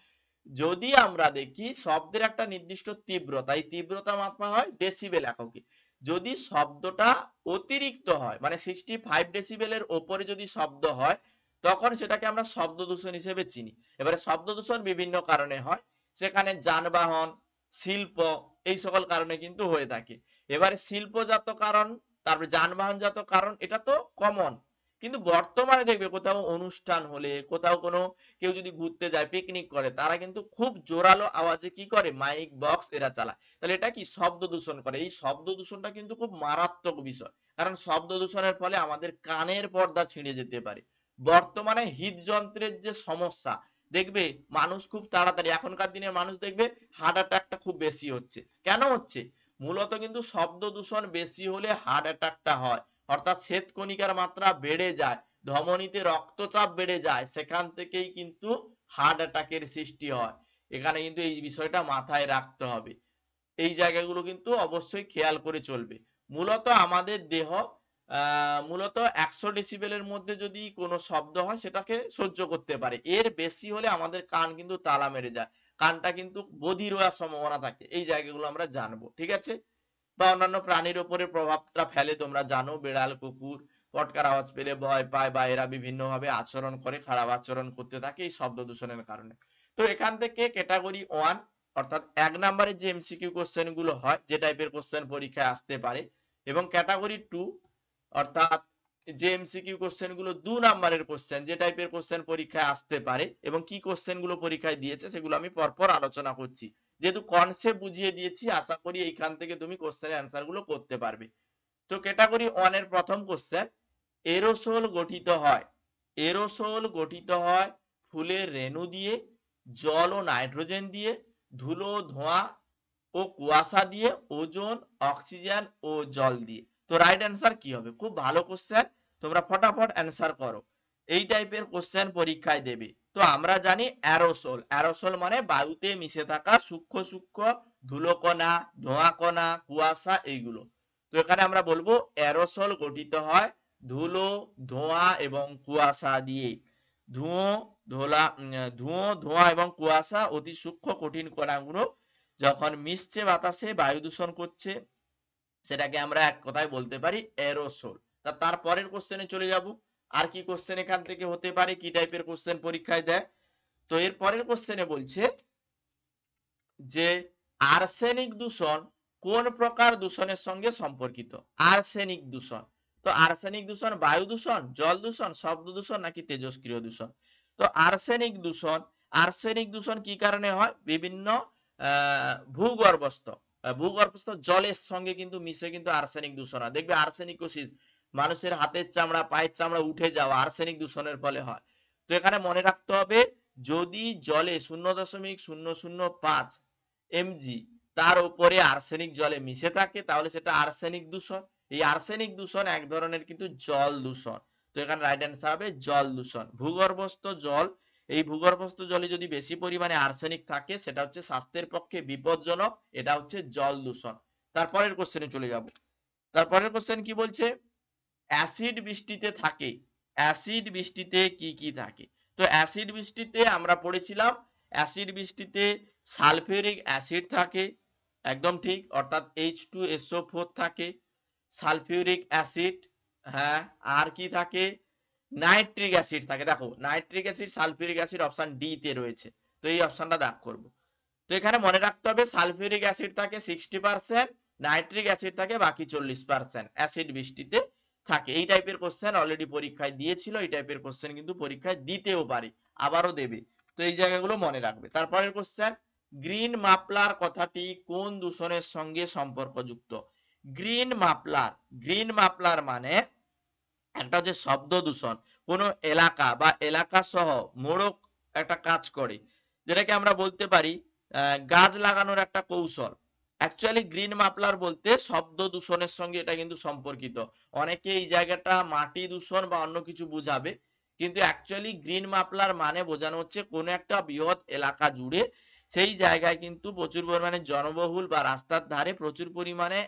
যদি আমরা দেখি শব্দের একটা নির্দিষ্ট তীব্রতা, এই তীব্রতা মাপা হয় ডেসিবেল এককে। যদি শব্দটা অতিরিক্ত হয়, মানে 65 ডেসিবেলের ওপরে যদি শব্দ হয়, তখন সেটাকে আমরা শব্দ দূষণ হিসেবে চিনি। এবারে শব্দ দূষণ বিভিন্ন কারণে হয়, সেখানে যানবাহন, শিল্প, এই সকল কারণে কিন্তু হয়ে থাকে। এবারে শিল্পজাত কারণ, তারপরে যানবাহনজাত কারণ, এটা তো কমন। কিন্তু বর্তমানে দেখবে কোথাও অনুষ্ঠান হলে, কোথাও কোনো কেউ যদি ঘুরতে যায়, পিকনিক করে, তারা কিন্তু খুব জোরালো আওয়াজে কি করে, মাইক বক্স এরা চালায়। তাহলে এটা কি শব্দ দূষণ করে। এই শব্দ দূষণটা কিন্তু খুব মারাত্মক বিষয়, কারণ শব্দ দূষণের ফলে আমাদের কানের পর্দা ছিঁড়ে যেতে পারে। বর্তমানে হৃদযন্ত্রের যে সমস্যা, দেখবে মানুষ খুব তাড়াতাড়ি, এখনকার দিনের মানুষ দেখবে হার্ট অ্যাটাকটা খুব বেশি হচ্ছে। কেন হচ্ছে? মূলত কিন্তু শব্দ দূষণ বেশি হলে হার্ট অ্যাটাকটা হয়। অর্থাৎ শ্বেতকণিকার মাত্রা বেড়ে যায়, ধমনীতে রক্তচাপ বেড়ে যায়, সেখান থেকেই কিন্তু হার্ট অ্যাটাকের সৃষ্টি হয়। এখানে কিন্তু এই বিষয়টা মাথায় রাখতে হবে। এই জায়গাগুলো কিন্তু অবশ্যই খেয়াল করে চলবে। মূলত আমাদের দেহ মূলত 100 ডেসিবেলের মধ্যে যদি কোনো শব্দ হয়, সেটাকে সহ্য করতে পারে। এর বেশি হলে আমাদের কান কিন্তু তালা মেরে যায়, কানটা কিন্তু বধির হওয়ার সম্ভাবনা থাকে। এই জায়গাগুলো আমরা জানবো, ঠিক আছে। বা অন্যান্য প্রাণীর উপরে প্রভাবটা ফেলে, তোমরা জানো, বিড়াল, কুকুর পটকার আওয়াজ পেলে ভয় পায়, বা এরা বিভিন্ন ভাবে আচরণ করে, খারাপ আচরণ করতে থাকে এই শব্দ দূষণের কারণে। তো এখান থেকে ক্যাটাগরি 1, অর্থাৎ 1 নম্বরের যে এমসিকিউ কোশ্চেন গুলো হয়, যে টাইপের কোশ্চেন পরীক্ষায় আসতে পারে, এবং ক্যাটাগরি 2, অর্থাৎ যে এমসিকিউ কোশ্চেন গুলো 2 নম্বরের কোশ্চেন, যে টাইপের কোশ্চেন পরীক্ষায় আসতে পারে এবং কি কোশ্চেন গুলো পরীক্ষায় দিয়েছে, সেগুলো আমি পরপর আলোচনা করছি। যেহেতু কনসেপ্ট বুঝিয়ে দিয়েছি, আশা করি এইখান থেকে তুমি কোশ্চেনের অ্যান্সার গুলো করতে পারবে। তো ক্যাটাগরি 1 এর প্রথম কোশ্চেন, এরোসোল গঠিত হয়। এরোসোল গঠিত হয় ফুলের রেণু দিয়ে, জল ও নাইট্রোজেন দিয়ে, ধুলো, ধোঁয়া ও কুয়াশা দিয়ে, ওজোন, অক্সিজেন ও জল দিয়ে। তো রাইট অ্যান্সার কি হবে? খুব ভালো কোশ্চেন, তোমরা ফটাফট অ্যান্সার করো। এই টাইপের কোশ্চেন পরীক্ষায় দেবে। তো আমরা জানি অ্যারোসোল, অ্যারোসোল মানে বায়ুতে মিশে থাকা সূক্ষ্ম সূক্ষ্ম ধুলোকণা, ধোঁয়াকণা, কুয়াশা, এইগুলো। তো এখানে আমরা বলবো অ্যারোসোল গঠিত হয় ধুলো, ধোঁয়া এবং কুয়াশা দিয়ে। ধুঁয়ো, ধোঁয়া এবং কুয়াশা, অতি সূক্ষ্ম কঠিন কণাগুলো যখন মিশছে বাতাসে, বায়ু দূষণ করছে, সেটাকে আমরা এক কথায় বলতে পারি এরোসোল। তার পরের কোশ্চেনে চলে যাব। আর কি কোশ্চেন এখান থেকে হতে পারে, কি টাইপের কোশ্চেন পরীক্ষায় দেয়? তো এর পরের কোশ্চেনে বলছে যে আর্সেনিক দূষণ কোন প্রকার দূষণের সঙ্গে সম্পর্কিত? আর্সেনিক দূষণ। তো আর্সেনিক দূষণ বায়ু দূষণ, জল দূষণ, শব্দ দূষণ নাকি তেজস্ক্রিয় দূষণ? তো আর্সেনিক দূষণ, আর্সেনিক দূষণ কি কারণে হয়? বিভিন্ন ভূগর্ভস্থ জলের সঙ্গে কিন্তু মিশে কিন্তু আর্সেনিক দূষণ হয়। দেখবে আর্সেনিকোসিস, মানুষের হাতের চামড়া, পায়ের চামড়া উঠে যাওয়া, আর্সেনিক দূষণের ফলে হয়। তো এখানে মনে রাখতে হবে, যদি জলে 0.005 mg তার উপরে আর্সেনিক জলে মিশে থাকে, তাহলে সেটা আর্সেনিক দূষণ। এই আর্সেনিক দূষণ এক ধরনের কিন্তু জল দূষণ। তো এখানে রাইট অ্যান্সার হবে জল দূষণ। ভূগর্ভস্থ জল, এই ভূগর্ভস্থ জলে যদি বেশি পরিমাণে আর্সেনিক থাকে, সেটা হচ্ছে স্বাস্থ্যের পক্ষে বিপজ্জনক, এটা হচ্ছে জল দূষণ। তারপরের কোশ্চেনে চলে যাব। তারপরের কোশ্চেন কি বলছে? অ্যাসিড বৃষ্টিতে থাকে। অ্যাসিড বৃষ্টিতে কি কি থাকে? তো অ্যাসিড বৃষ্টিতে আমরা পড়েছিলাম, অ্যাসিড বৃষ্টিতে সালফিউরিক অ্যাসিড থাকে, একদম ঠিক, অর্থাৎ H2SO4 থাকে, সালফিউরিক অ্যাসিড, হ্যাঁ, আর কি থাকে, নাইট্রিক অ্যাসিড থাকে। দেখো nitric acid, sulphuric acid option D তে রয়েছে, তো এই অপশনটা দাগ করব। তো এখানে মনে রাখতে হবে সালফিউরিক অ্যাসিড থাকে 60%, নাইট্রিক অ্যাসিড থাকে বাকি 40%, অ্যাসিড বৃষ্টিতে থাকে। এই টাইপের কোশ্চেন অলরেডি পরীক্ষায় দিয়েছিল, এই টাইপের কোশ্চেন কিন্তু পরীক্ষায় দিতেও পারে, আবারও দেবে, তো এই জায়গাগুলো মনে রাখবে। তারপরের কোশ্চেন, গ্রিন মাফলার কথাটি কোন দূষণের সঙ্গে সম্পর্কযুক্ত? গ্রিন মাফলার, গ্রিন মাফলার মানে একটা হচ্ছে শব্দ দূষণ, কোন এলাকা বা এলাকা সহ মোড়ক একটা কাজ করে, যেটাকে আমরা বলতে পারি গাছ লাগানোর একটা কৌশল। অ্যাকচুয়ালি গ্রিন মাফলার বলতে শব্দ দূষণের সঙ্গে এটা কিন্তু সম্পর্কিত। অনেকে এই জায়গাটা মাটি দূষণ বা অন্য কিছু বুঝাবে, কিন্তু অ্যাকচুয়ালি গ্রিন মাফলার মানে বোঝানো হচ্ছে কোন একটা বৃহৎ এলাকা জুড়ে সেই জায়গায় কিন্তু প্রচুর পরিমাণে জনবহুল বা রাস্তার ধারে প্রচুর পরিমাণে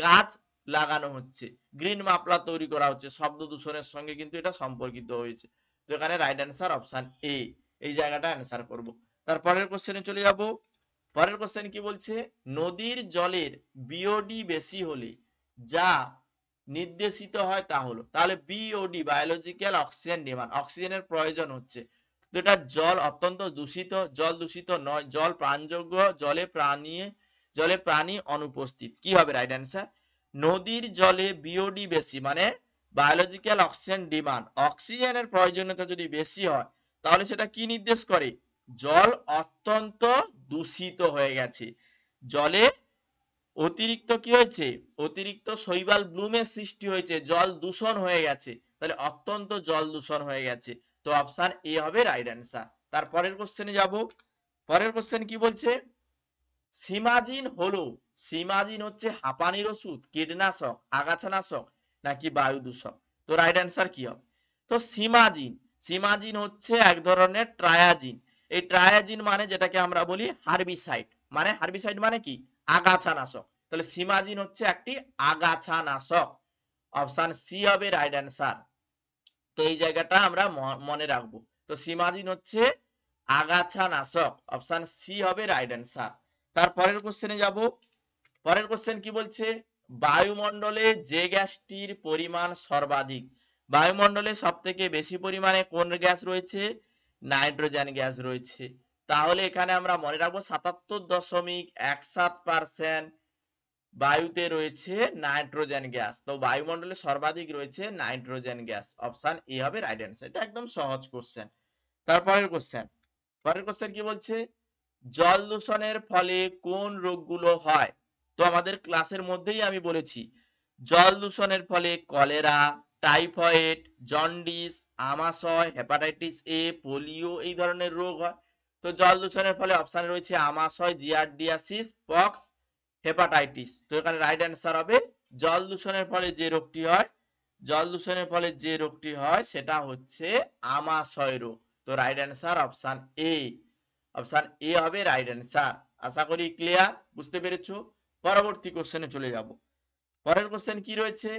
গাছ লাগানো হচ্ছে, গ্রিন মাফলার তৈরি করা হচ্ছে, শব্দ দূষণের সঙ্গে কিন্তু এটা সম্পর্কিত হয়েছে। তো এখানে রাইট অ্যান্সার অপশন এ, এই জায়গাটা অ্যান্সার করব। তারপরের কোশ্চেনে চলে যাব। পরের কোশ্চেন কি বলছে, নদীর জলের বিওডি বেশি হলে যা নির্দেশিত হয় তা হলো, তাহলে বিওডি বায়োলজিক্যাল অক্সিজেন ডিমান্ড, অক্সিজেনের প্রয়োজন হচ্ছে, তো এটা জল অত্যন্ত দূষিত, জল দূষিত নয়, জল প্রাণযোগ্য, জলে প্রাণী অনুপস্থিত, কি হবে রাইট অ্যান্সার? নদীর জলে বিওডি বেশি মানে বায়োলজিক্যাল অক্সিজেন ডিমান্ড, অক্সিজেনের প্রয়োজনীয়তা যদি বেশি হয় তাহলে সেটা কি নির্দেশ করে? জল অত্যন্ত দূষিত হয়ে গেছে, জলে অতিরিক্ত কি হয়েছে, অতিরিক্ত শৈবাল ব্লুমের সৃষ্টি হয়েছে, জল দূষণ হয়ে গেছে, তাহলে অত্যন্ত জল দূষণ হয়ে গেছে, তো অপশন এ হবে রাইট অ্যান্সার। তারপরের কোশ্চেনে যাব। পরের কোশ্চেন কি বলছে, সিমাজিন হলো, সিমাজিন হচ্ছে হাঁপানির ওষুধ, কীটনাশক, আগাছানাশক নাকি বায়ু দূষক? তো রাইট অ্যান্সার কি হবে? তো সিমাজিন, সিমাজিন হচ্ছে এক ধরনের ট্রায়াজিন, এই ট্রায়াজিন মানে যেটাকে আমরা বলি হার্বিসাইড, মানে হার্বিসাইড মানে কি, আগাছানাশক, তাহলে সিমাজিন হচ্ছে একটি আগাছানাশক, অপশন সি হবে রাইট অ্যান্সার। তো এই জায়গাটা আমরা মনে রাখবো, তো সিমাজিন হচ্ছে আগাছানাশক, অপশন সি হবে রাইট অ্যান্সার। তারপরের কোশ্চেনে যাব। পরের কোশ্চেন কি বলছে, বায়ুমণ্ডলে যে গ্যাসটির পরিমাণ সর্বাধিক, বায়ুমণ্ডলে সব থেকে বেশি পরিমাণে কোন গ্যাস রয়েছে? নাইট্রোজেন গ্যাস রয়েছে, তাহলে এখানে আমরা মনে রাখবো 77.17% বায়ুতে রয়েছে নাইট্রোজেন গ্যাস, তো বায়ুমণ্ডলে সর্বাধিক রয়েছে নাইট্রোজেন গ্যাস, অপশন এ হবে রাইট অ্যান্সার, এটা একদম সহজ কোশ্চেন। তারপরের কোশ্চেন, পরের কোশ্চেন কি বলছে, জল দূষণের ফলে কোন রোগগুলো হয়? তো আমাদের ক্লাসের মধ্যেই আমি বলেছি জল দূষণের ফলে কলেরা, টাইফয়েড, জন্ডিস, আমাশয়, হেপাটাইটিস এ, পোলিও এই ধরনের রোগ হয়। তো জল দূষণের ফলে অপশন রয়েছে আমাশয়, জিয়ারডিয়াসিস, পক্স, হেপাটাইটিস, তো এখানে রাইট অ্যান্সার হবে জল দূষণের ফলে যে রোগটি হয়, জল দূষণের ফলে যে রোগটি হয় সেটা হচ্ছে আমাশয় রোগ, তো right answer option A, option A হবে রাইট অ্যান্সার। আশা করি ক্লিয়ার, বুঝতে পেরেছো। পরবর্তী কোশ্চেনে চলে যাব। পরের কোশ্চেন কি রয়েছে,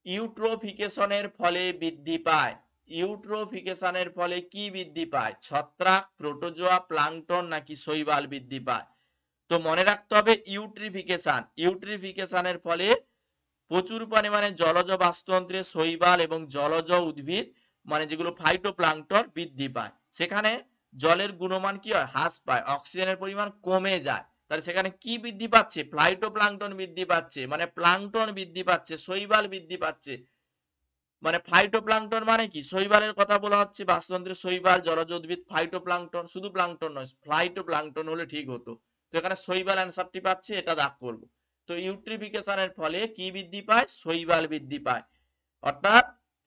ইউট্রোফিকেশনের ফলে বৃদ্ধি পায়, ইউট্রোফিকেশনের ফলে কি বৃদ্ধি পায়? ছত্রাক, প্রোটোজোয়া, প্লাঙ্কটন নাকি শৈবাল বৃদ্ধি পায়? তো মনে রাখতে হবে ইউট্রিফিকেশন, ইউট্রিফিকেশনের ফলে প্রচুর পরিমাণে জলজ বাস্তুতন্ত্রে শৈবাল এবং জলজ উদ্ভিদ মানে যেগুলো ফাইটোপ্লাঙ্কটন বৃদ্ধি পায়, সেখানে জলের গুণমান কি হয়, হ্রাস পায়, অক্সিজেনের পরিমাণ কমে যায়, তাহলে সেখানে কি বৃদ্ধি পাচ্ছে? ফাইটোপ্লাঙ্কটন বৃদ্ধি পাচ্ছে, মানে প্লাঙ্কটন বৃদ্ধি পাচ্ছে, শৈবাল বৃদ্ধি পাচ্ছে, মানে ফাইটোপ্লাঙ্কটন মানে কি, শৈবালের কথা বলা হচ্ছে, বাস্তুতন্ত্রের শৈবাল, জলজ উদ্ভিদ, ফাইটোপ্লাঙ্কটন, শুধু প্লাঙ্কটন নয়, ফাইটোপ্লাঙ্কটন হলে ঠিক হতো, তো এখানে শৈবাল অ্যান্সারটি পাচ্ছে, এটা দাগ করব। তো ইউট্রিফিকেশনের ফলে কি বৃদ্ধি পায়? শৈবাল বৃদ্ধি পায়, অর্থাৎ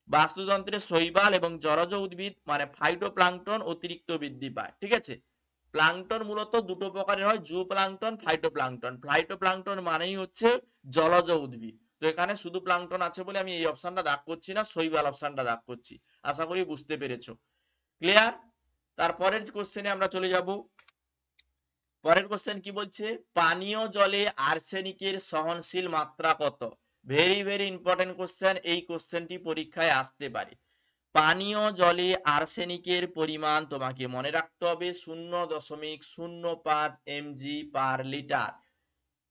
বাস্তুতন্ত্রে শৈবাল এবং জলজ উদ্ভিদ মানে ফাইটোপ্লাঙ্কটন অতিরিক্ত বৃদ্ধি পায়, ঠিক আছে। প্লাঙ্কটন মূলত দুটো প্রকারের হয়, জু প্লাঙ্কটন, ফাইটোপ্লাঙ্কটন, ফাইটোপ্লাঙ্কটন মানেই হচ্ছে জলজ উদ্ভিদ, তো এখানে শুধু প্লাঙ্কটন আছে বলে আমি এই অপশনটা দাগ করছি না, শৈবাল অপশনটা দাগ করছি, আশা করি বুঝতে পেরেছো, ক্লিয়ার। তারপরের কোশ্চেনে আমরা চলে যাব। পরের কোশ্চেন কি বলছে, পানীয় জলে আর্সেনিকের সহনশীল মাত্রা কত? ভেরি ভেরি ইম্পর্টেন্ট কোশ্চেন, এই কোশ্চেনটি পরীক্ষায় আসতে পারে। পানীয় জলে আর্সেনিকের পরিমাণ তোমাকে মনে রাখতে হবে 0.05 mg/লিটার,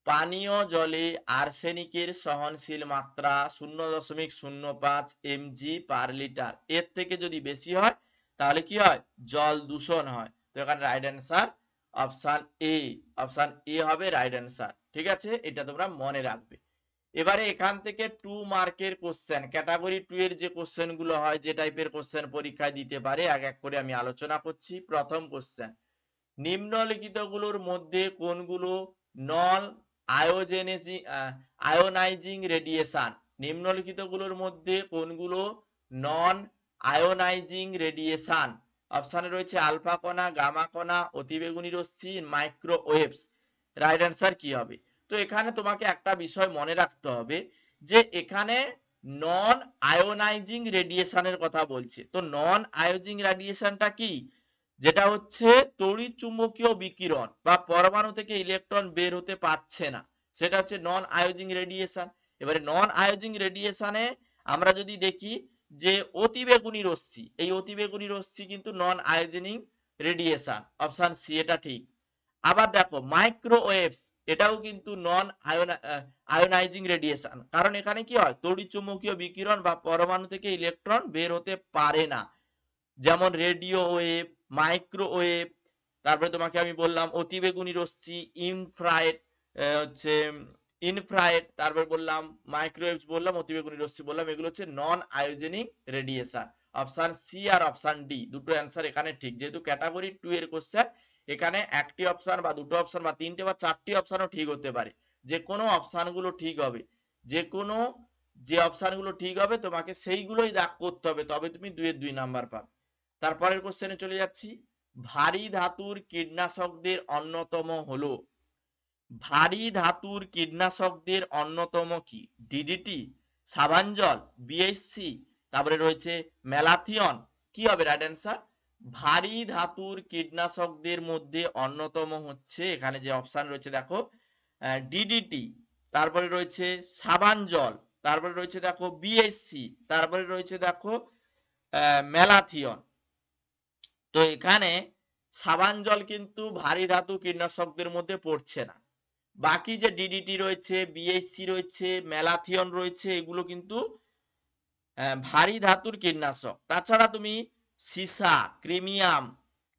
পানীয় জলে আর্সেনিকের সহনশীল মাত্রা 0.05 mg পার লিটার, এর থেকে যদি বেশি হয় তাহলে কি হয়, জল দূষণ হয়। তো এখানে right answer option A, option A হবে রাইট অ্যান্সার। ঠিক আছে, এটা তোমরা মনে রাখবে। এবারে এখান থেকে 2 মার্কের কোশ্চেন, ক্যাটাগরি 2 এর যে কোশ্চেন গুলো হয়, যে টাইপের কোশ্চেন পরীক্ষায় দিতে পারে, এক এক করে আমি আলোচনা করছি। প্রথম কোশ্চেন, নিম্নলিখিত গুলোর মধ্যে কোনগুলো নন আয়োনাইজিং রেডিয়েশন, নিম্নলিখিত গুলোর মধ্যে কোনগুলো নন আয়োনাইজিং রেডিয়েশন? অপশনে রয়েছে আলফা কণা, গামা কণা, অতিবেগুনি রশ্মি, মাইক্রোওয়েভস। রাইট অ্যান্সার কি হবে? তো এখানে তোমাকে একটা বিষয় মনে রাখতে হবে যে এখানে নন আয়োনাইজিং রেডিয়েশনের কথা বলছে। তো নন আয়োজিং রেডিয়েশনটা কি? যেটা হচ্ছে তড়িৎ চুম্বকীয় বিকিরণ বা পরমাণু থেকে ইলেকট্রন বের হতে পারছে না, সেটা হচ্ছে নন আয়োজিং রেডিয়েশন। এবারে নন আয়োজিং রেডিয়েশনে আমরা যদি দেখি যে অতিবেগুনি রশ্মি, এই অতিবেগুনি রশ্মি কিন্তু নন আয়োজিনিং রেডিয়েশন, অপশন সি এটা ঠিক। আবার দেখো মাইক্রোওয়েভস, এটাও কিন্তু নন আয়োনাইজিং রেডিয়েশন, কারণ এখানে কি হয়, তড়িৎ চুম্বকীয় বিকিরণ বা পরমাণু থেকে ইলেকট্রন বের হতে পারে না, যেমন রেডিও ওয়েভ, মাইক্রোওয়েভ, তারপরে তোমাকে আমি বললাম অতিবেগুনি রশ্মি, ইনফ্রারেড, হচ্ছে ইনফ্রারেড, তারপর বললাম মাইক্রোওয়েভস, বললাম অতিবেগুনি রশ্মি বললাম, এগুলো হচ্ছে নন আয়োজেনিক রেডিয়েশন। অপশন সি আর অপশন ডি দুটো অ্যান্সার এখানে ঠিক, যেহেতু ক্যাটাগরি 2 এর কোশ্চেন, এখানে একটি অপশন বা দুটো অপশন বা তিনটে বা চারটি অপশনও ঠিক হতে পারে, যে কোনো অপশনগুলো ঠিক হবে, যে কোনো যে অপশনগুলো ঠিক হবে তোমাকে সেইগুলোই দাগ করতে হবে, তবে তুমি 2 এর 2 নাম্বার পাবে। তারপরের কোশ্চেনে চলে যাচ্ছি, ভারী ধাতুর কীটনাশকদের অন্যতম হলো, ভারী ধাতুর কীটনাশকদের অন্যতম কি? ডিডিটি, সাবানজল, বিএসসি, তারপরে রয়েছে ম্যালাথিয়ন। কি হবে রাইট অ্যান্সার? ভারী ধাতুর কীটনাশকদের মধ্যে অন্যতম হচ্ছে, এখানে যে অপশন রয়েছে দেখো ডিডিটি, তারপরে রয়েছে সাবানজল, তারপরে রয়েছে দেখো বিএসসি, তারপরে রয়েছে দেখো ম্যালাথিয়ন। তো এখানে সাবানজল কিন্তু ভারী ধাতু কীটনাশকদের মধ্যে পড়ছে না, বাকি যে ডিডিটি রয়েছে, বিএসসি রয়েছে, ম্যালাথিয়ন রয়েছে, এগুলো কিন্তু ভারী ধাতুর কীটনাশক। তাছাড়া তুমি সীসা, ক্রিমিয়াম,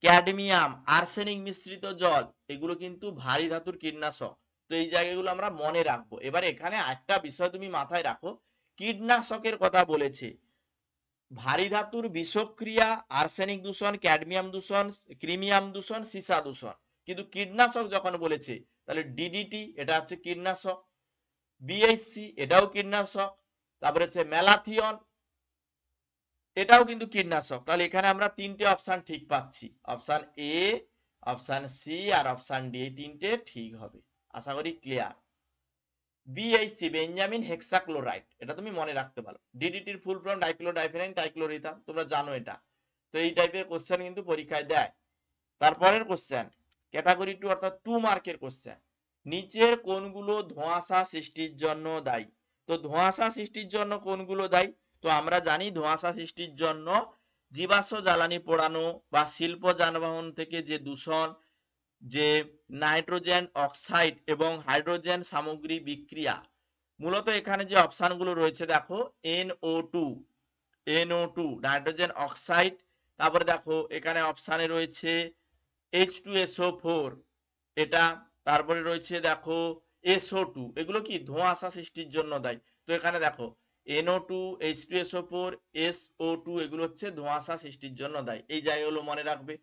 ক্যাডমিয়াম, আর্সেনিক মিশ্রিত জল, এগুলো কিন্তু ভারী ধাতুর কীটনাশক। তো এই জায়গাগুলো আমরা মনে রাখবো। এবার এখানে একটা বিষয় তুমি মাথায় রাখো, কীটনাশকের কথা বলেছে, ভারী ধাতুর বিষক্রিয়া, আর্সেনিক দূষণ, ক্যাডমিয়াম দূষণ, ক্রিমিয়াম দূষণ, সীসা দূষণ, কিন্তু কীটনাশক যখন বলেছে তাহলে ডিডিটি এটা হচ্ছে কীটনাশক, বিএসসি এটাও কীটনাশক, তারপরে হচ্ছে ম্যালাথিয়ন এটাও কিন্তু কীটনাশক। তাহলে এখানে আমরা তিনটে অপশন ঠিক পাচ্ছি, অপশন এ, অপশন সি আর অপশন ডি, এই তিনটে ঠিক হবে। আশা করি ক্লিয়ার। বিএইচসি বেঞ্জামিন হেক্সাক্লোরাইড, এটা তুমি মনে রাখতে পারো। ডিডিটির ফুল ফর্ম ডাইক্লোরোডাইফেনাইল ট্রাইক্লোরিথাম, তোমরা জানো এটা। তো এই টাইপের কোশ্চেন কিন্তু পরীক্ষায় দেয়। তারপরের কোশ্চেন ক্যাটাগরি 2 অর্থাৎ 2 মার্কের কোশ্চেন, নিচের কোনগুলো ধোঁয়াশা সৃষ্টির জন্য দায়ী? তো ধোঁয়াশা সৃষ্টির জন্য কোনগুলো দায়ী? তো আমরা জানি ধোঁয়াশা সৃষ্টির জন্য জীবাশ্ম জ্বালানি পোড়ানো বা শিল্প যানবাহন থেকে যে দূষণ, যে নাইট্রোজেন অক্সাইড এবং হাইড্রোজেন সামগ্রী বিক্রিয়া, মূলত এখানে যে অপশনগুলো রয়েছে দেখো NO2 নাইট্রোজেন অক্সাইড, তারপরে দেখো এখানে অপশানে রয়েছে H2SO4 এটা, তারপরে রয়েছে দেখো SO2, এগুলো কি ধোঁয়াশা সৃষ্টির জন্য দায়ী। তো এখানে দেখো NO2, H2SO4, SO2 এগুলো হচ্ছে ধোঁয়াশা সৃষ্টির জন্য দায়ী, এই জায়গাগুলো মনে রাখবে।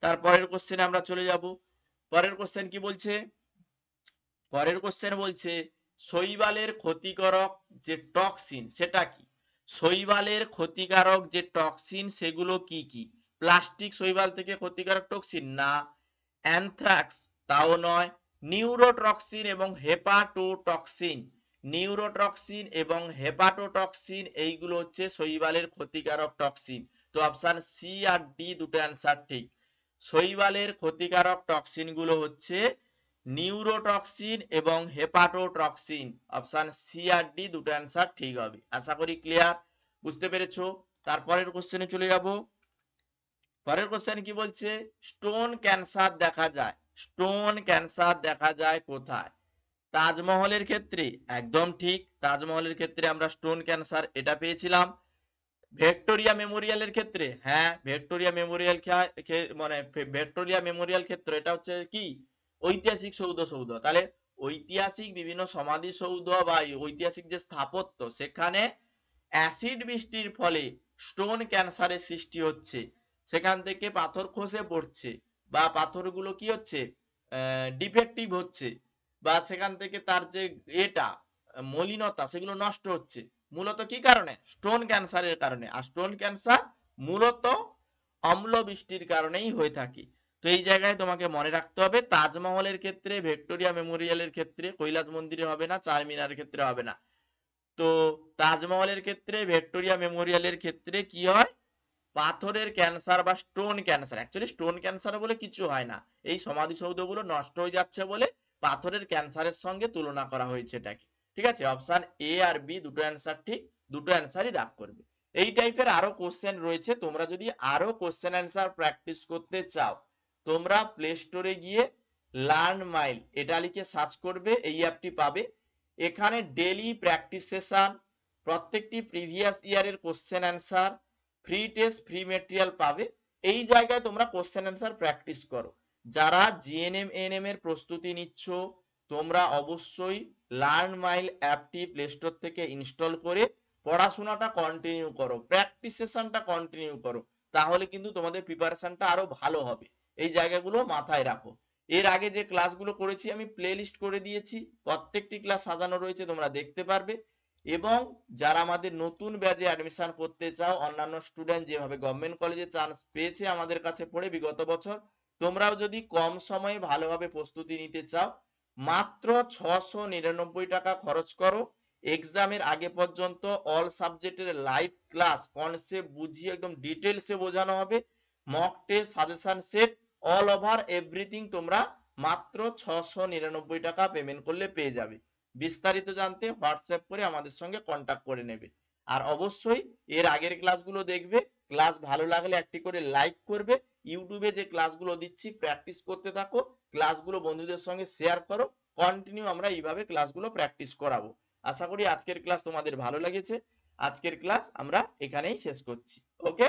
তারপরের কোশ্চেনে আমরা চলে যাব। পরের কোশ্চেন কি বলছে? পরের কোশ্চেন বলছে শৈবালের ক্ষতিকারক যে টক্সিন সেটা কি? শৈবালের ক্ষতিকারক যে টক্সিন সেগুলো কি কি? প্লাস্টিক শৈবাল থেকে ক্ষতিকারক টক্সিন না, অ্যানথ্রাক্স তাও নয়, নিউরোটক্সিন এবং হেপাটোটক্সিন, নিউরোটক্সিন এবং হেপাটোটক্সিন এইগুলো হচ্ছে শৈবালের ক্ষতিকারক টক্সিন। তো অপশন সি আর ডি দুটো অ্যান্সার ঠিক। শৈবালের ক্ষতিকারক টক্সিন গুলো হচ্ছে নিউরোটক্সিন এবং হেপাটোটক্সিন, অপশন সি আর ডি দুটো অ্যান্সার ঠিক হবে। আশা করি ক্লিয়ার, বুঝতে পেরেছো। তারপরের কোশ্চেনে চলে যাব। পরের কোশ্চেন কি বলছে? স্টোন ক্যান্সার দেখা যায়, স্টোন ক্যান্সার দেখা যায় কোথায়? তাজমহলের ক্ষেত্রে একদম ঠিক, তাজমহলের ক্ষেত্রে আমরা স্টোন ক্যান্সার এটা পেয়েছিলাম। ভিক্টোরিয়া মেমোরিয়ালের ক্ষেত্রে, হ্যাঁ ভিক্টোরিয়া মেমোরিয়াল মানে ভিক্টোরিয়া মেমোরিয়াল ক্ষেত্র এটা হচ্ছে কি ঐতিহাসিক সৌধ, তাহলে ঐতিহাসিক বিভিন্ন সমাধিসৌধ বা ঐতিহাসিক যে স্থাপত্য সেখানে অ্যাসিড বৃষ্টির ফলে স্টোন ক্যান্সারের সৃষ্টি হচ্ছে, সেখান থেকে পাথর খসে পড়ছে বা পাথরগুলো কি হচ্ছে ডিফেক্টিভ হচ্ছে, বা সেখান থেকে তার যে এটা মলিনতা সেগুলো নষ্ট হচ্ছে, মূলত কি কারণে? স্টোন ক্যান্সারের কারণে। আর স্টোন ক্যান্সার মূলত অম্ল বৃষ্টির কারণেই হয়ে থাকে। তো এই জায়গায় তোমাকে মনে রাখতে হবে তাজমহলের ক্ষেত্রে, ভিক্টোরিয়া মেমোরিয়ালের ক্ষেত্রে, কৈলাস মন্দিরে হবে না, চারমিনারের ক্ষেত্রে হবে না। তো তাজমহলের ক্ষেত্রে, ভিক্টোরিয়া মেমোরিয়ালের ক্ষেত্রে কি হয়? পাথরের ক্যান্সার বা stone cancer, actually stone cancer বলে কিছু হয় না, এই সমাধিসৌধগুলো নষ্ট হয়ে যাচ্ছে বলে পাথরের ক্যান্সারের সঙ্গে তুলনা করা হয়েছে এটাকে। ঠিক আছে, অপশন এ আর বি দুটো অ্যান্সার ঠিক, দুটো অ্যান্সারই দাগ করবে। এই টাইপের আরো কোশ্চেন রয়েছে, তোমরা যদি আরো কোশ্চেন অ্যান্সার প্র্যাকটিস করতে চাও তোমরা প্লে স্টোরে গিয়ে লার্ন মাইল এটা লিখে সার্চ করবে, এই অ্যাপটি পাবে। এখানে ডেইলি প্র্যাকটিস সেশন, প্রত্যেকটি প্রিভিয়াস ইয়ারের question answer, free test, free material পাবে। এই জায়গায় তোমরা কোশ্চেন অ্যান্সার প্র্যাকটিস করো। যারা জিএনএম এএনএম এর প্রস্তুতি নিচ্ছ তোমরা অবশ্যই লার্ন মাইল অ্যাপটি প্লে স্টোর থেকে ইনস্টল করে পড়াশোনাটা কন্টিনিউ করো, প্র্যাকটিস সেশনটা কন্টিনিউ করো, তাহলে কিন্তু তোমাদের প্রিপারেশনটা আরো ভালো হবে। এই জায়গাগুলো মাথায় রাখো। এর আগে যে ক্লাসগুলো করেছি আমি প্লে লিস্ট করে দিয়েছি, প্রত্যেকটি ক্লাস সাজানো রয়েছে, তোমরা দেখতে পারবে। এবং যারা আমাদের নতুন ব্যাচে অ্যাডমিশন করতে চাও, অন্যান্য স্টুডেন্ট যেভাবে গভর্নমেন্ট কলেজে চান্স পেয়েছে আমাদের কাছে পড়ে বিগত বছর, তোমরাও যদি কম সময়ে ভালোভাবে প্রস্তুতি নিতে চাও মাত্র 699 টাকা খরচ করো। এক্সামের আগে পর্যন্ত অল সাবজেক্টের লাইভ ক্লাস কনসেপ্ট বুঝিয়ে একদম ডিটেলসে বোঝানো হবে, mock test, suggestion set, all over everything তোমরা মাত্র 699 টাকা পেমেন্ট করলে পেয়ে যাবে। বিস্তারিত জানতে হোয়াটসঅ্যাপ করে আমাদের সঙ্গে কন্টাক্ট করে নেবে। আর অবশ্যই এর আগের ক্লাসগুলো দেখবে, ক্লাস ভালো লাগলে একটি করে লাইক করবে, ইউটিউবে যে ক্লাসগুলো দিচ্ছি প্র্যাকটিস করতে থাকো, ক্লাসগুলো বন্ধুদের সঙ্গে শেয়ার করো, কন্টিনিউ আমরা এইভাবে ক্লাসগুলো প্র্যাকটিস করাবো। আশা করি আজকের ক্লাস তোমাদের ভালো লেগেছে। আজকের ক্লাস আমরা এখানেই শেষ করছি। ওকে।